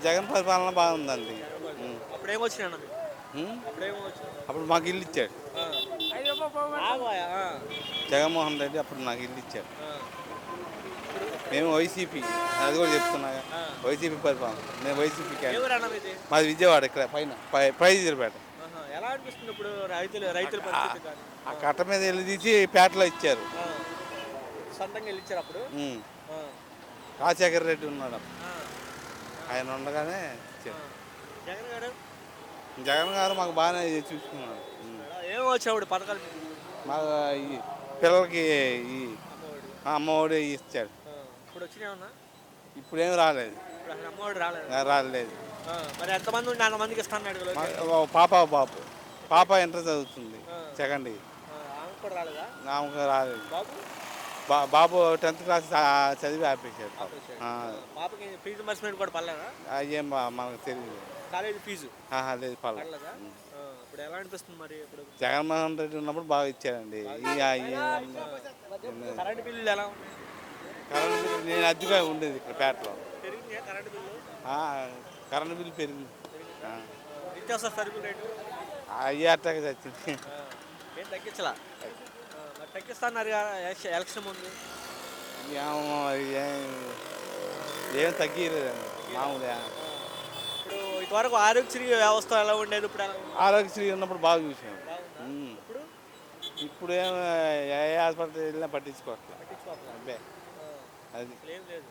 జగన్ పరిపాలన బాగుందండి. అప్పుడు ఏమొచ్చినాయి అన్న మీకు? ఉమ్. అప్పుడు ఏమొచ్చినాయి? అప్పుడు మాకు ఇల్లు ఇచ్చాడు ఆ. ఆగాయా? జగన్మోహన్ రెడ్డి. అప్పుడు నాకు ఇల్లు ఇచ్చాడు. ఆ. ఇప్పుడు మేము వైసీపీ, అది కూడా చెప్తున్నా. ఆ. వైసీపీ పరిపాలన. నేను వైసీపీ ఏ క్యాండిడేట్. ఊరు అన్న మీది? మాది విజయవాడ, ఇక్కడ పైన ప్రైజులపేట. ఆహా. ఎలా అనిపిస్తుంది ఇప్పుడు రైతుల పరిస్థితి కానీ? ఆ కట్ట మీద వెళ్ళి తీసి పేటలో ఇచ్చారు. ఆ. సొంతంగా వెళ్ళిచ్చారు అప్పుడు? ఉమ్. ఆ. రాజశేఖర రెడ్డి ఉన్నాడు అప్పుడు. ఆ. ఆయన ఉండగానే ఆ. ఇచ్చారు. జగన్ గారు జగన్ గారు మాకు బాగానే చూసుకున్నాడు. ఏమో వచ్చినప్పుడు పథకాలు మీకు? మాకు ఈ పిల్లలకి ఈ అమ్మఒడి. అమ్మఒడి ఇచ్చాడు. ఇప్పుడు వచ్చినాయన్నా? ఇప్పుడేం రాలేదు. ఇప్పుడు అసలు అమ్మఒడి రాలేదు. రాలేదు. మరి ఎంతమంది ఉండి అంతమందికి ఇస్తాను బాబు పాప ఇంటర్ చదువుతుంది, ఆ. Second year. ఆమెకు కూడా రాలేదా? ఆమెకు రాలేదు. బాబు బాబు 10th క్లాస్ చదివి ఆపేశాడు. ఆపేశాడు. పాపకి ఫీజు రియంబర్స్మెంట్ కూడా పడలేదా? అయ్యేం మనకు తెలియదు. కాలేజీ ఫీజు లేదు, పర్లేదు. పడలేదా? ఇప్పుడు ఎలా అనిపిస్తుంది మరి ఇప్పుడు? జగన్మోహన్ రెడ్డి ఉన్నప్పుడు బాగా ఇచ్చారండి. కరెంట్ బిల్లులు ఎలా ఉన్నాయి? కరెంట్ బిల్లు నేను అద్దెగా ఉండేది ఇక్కడ పేటలో. పెరిగిందా కరెంట్ బిల్లు? కరెంట్ బిల్లు పెరిగింది. నిత్యావసర సరుకుల రేటు అయ్యే అట్టాక చచ్చింది. ఏం తగ్గించలా? మరి తగ్గిస్తున్నారు ఎలక్షన్ ముందు. ఏం తగ్గిలేదండి, మామూలుగా. ఇప్పుడు ఇదివరకు ఆరోగ్యశ్రీ వ్యవస్థ ఎలా ఉండేది, ఇప్పుడు ఎలా ఉంది? ఆరోగ్యశ్రీ ఉన్నప్పుడు బాగా చూసాం. బాగుందా? ఇప్పుడు ఇప్పుడు ఏ హాస్పిటల్ వెళ్ళినా పట్టించుకోవట్లేదు. పట్టించుకోవట్లేదు. అబ్బే, అది ఏం లేదు.